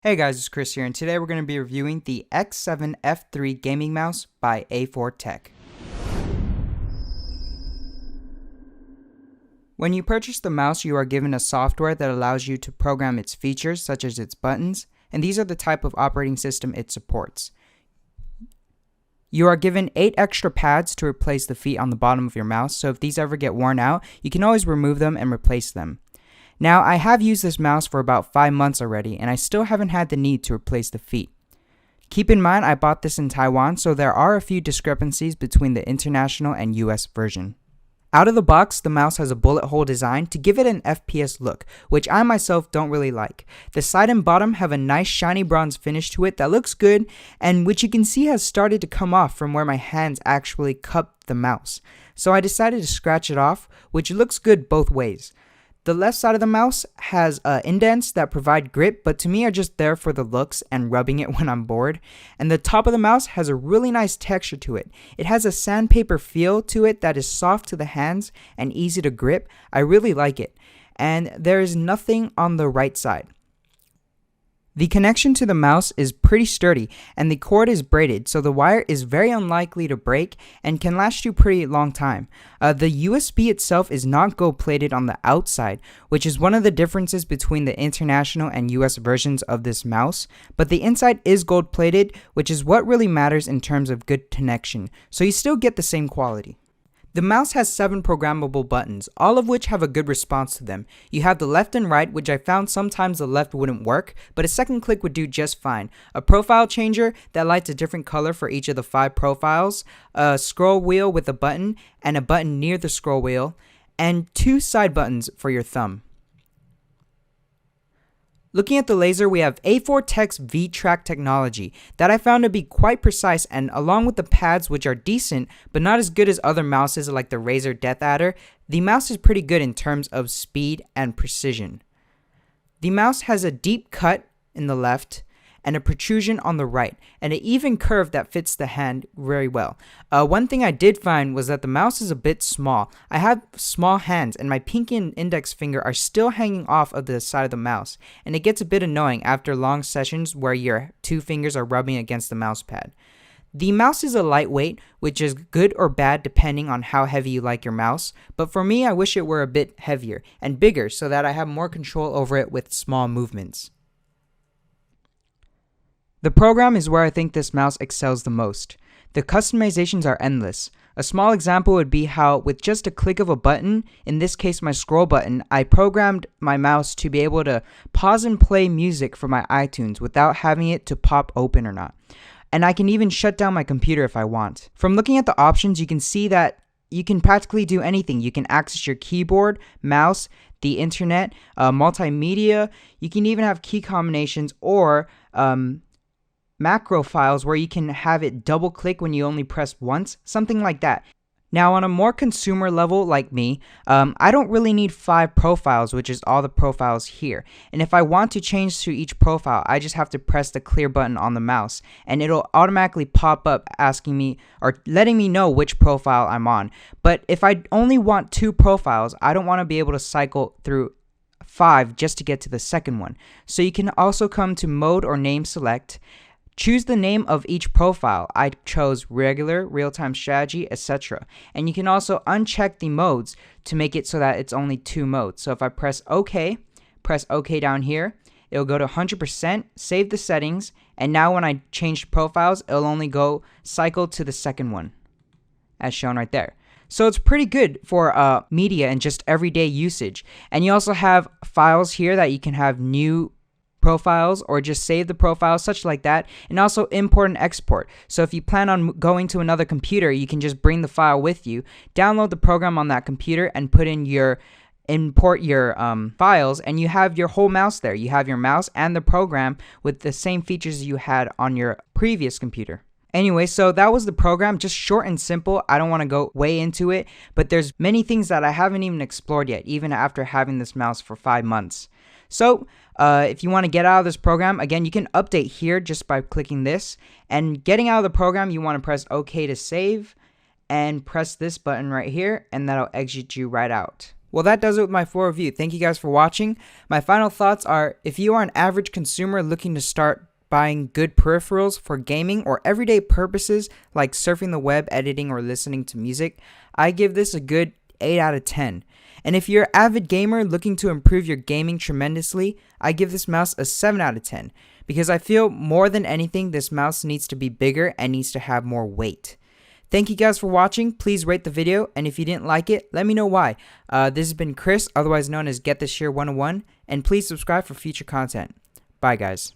Hey guys, it's Chris here, and today we're going to be reviewing the X7F3 gaming mouse by A4Tech. When you purchase the mouse, you are given a software that allows you to program its features, such as its buttons, and these are the type of operating system it supports. You are given 8 extra pads to replace the feet on the bottom of your mouse, so if these ever get worn out, you can always remove them and replace them. Now, I have used this mouse for about 5 months already, and I still haven't had the need to replace the feet. Keep in mind, I bought this in Taiwan, so there are a few discrepancies between the international and US version. Out of the box, the mouse has a bullet hole design to give it an FPS look, which I myself don't really like. The side and bottom have a nice shiny bronze finish to it that looks good, and which you can see has started to come off from where my hands actually cup the mouse. So I decided to scratch it off, which looks good both ways. The left side of the mouse has indents that provide grip, but to me are just there for the looks and rubbing it when I'm bored. And the top of the mouse has a really nice texture to it. It has a sandpaper feel to it that is soft to the hands and easy to grip. I really like it. And there is nothing on the right side. The connection to the mouse is pretty sturdy, and the cord is braided, so the wire is very unlikely to break and can last you a pretty long time. The USB itself is not gold-plated on the outside, which is one of the differences between the international and US versions of this mouse, but the inside is gold-plated, which is what really matters in terms of good connection, so you still get the same quality. The mouse has 7 programmable buttons, all of which have a good response to them. You have the left and right, which I found sometimes the left wouldn't work, but a second click would do just fine. A profile changer that lights a different color for each of the 5 profiles, a scroll wheel with a button, and a button near the scroll wheel, and 2 side buttons for your thumb. Looking at the laser, we have A4Tech's V-Track technology that I found to be quite precise, and along with the pads, which are decent but not as good as other mouses like the Razer Death Adder, the mouse is pretty good in terms of speed and precision. The mouse has a deep cut in the left and a protrusion on the right, and an even curve that fits the hand very well. One thing I did find was that the mouse is a bit small. I have small hands, and my pinky and index finger are still hanging off of the side of the mouse, and it gets a bit annoying after long sessions where your 2 fingers are rubbing against the mouse pad. The mouse is a lightweight, which is good or bad depending on how heavy you like your mouse, but for me I wish it were a bit heavier and bigger so that I have more control over it with small movements. The program is where I think this mouse excels the most. The customizations are endless. A small example would be how, with just a click of a button, in this case my scroll button, I programmed my mouse to be able to pause and play music from my iTunes without having it to pop open or not. And I can even shut down my computer if I want. From looking at the options, you can see that you can practically do anything. You can access your keyboard, mouse, the internet, multimedia. You can even have key combinations or macro files where you can have it double click when you only press once, something like that. Now on a more consumer level like me, I don't really need 5 profiles, which is all the profiles here. And if I want to change to each profile, I just have to press the clear button on the mouse and it'll automatically pop up asking me or letting me know which profile I'm on. But if I only want 2 profiles, I don't want to be able to cycle through 5 just to get to the second one. So you can also come to mode or name select. Choose the name of each profile. I chose regular, real-time strategy, etc. And you can also uncheck the modes to make it so that it's only 2 modes. So if I press OK down here, it'll go to 100%, save the settings, and now when I change profiles, it'll only go cycle to the second one, as shown right there. So it's pretty good for media and just everyday usage. And you also have files here that you can have new profiles or just save the profiles, such like that, and also import and export. So if you plan on going to another computer, you can just bring the file with you, download the program on that computer, and import your files, and you have your whole mouse there. You have your mouse and the program with the same features you had on your previous computer. Anyway, so that was the program, just short and simple. I don't want to go way into it, but there's many things that I haven't even explored yet, even after having this mouse for 5 months. So if you want to get out of this program, again, you can update here just by clicking this. And getting out of the program, you want to press OK to save and press this button right here, and that'll exit you right out. Well, that does it with my full review. Thank you guys for watching. My final thoughts are, if you are an average consumer looking to start buying good peripherals for gaming or everyday purposes like surfing the web, editing, or listening to music, I give this a good 8 out of 10. And if you're an avid gamer looking to improve your gaming tremendously, I give this mouse a 7 out of 10 because I feel more than anything this mouse needs to be bigger and needs to have more weight. Thank you guys for watching. Please rate the video, and if you didn't like it, let me know why. This has been Chris, otherwise known as Get This Share 101, and please subscribe for future content. Bye guys.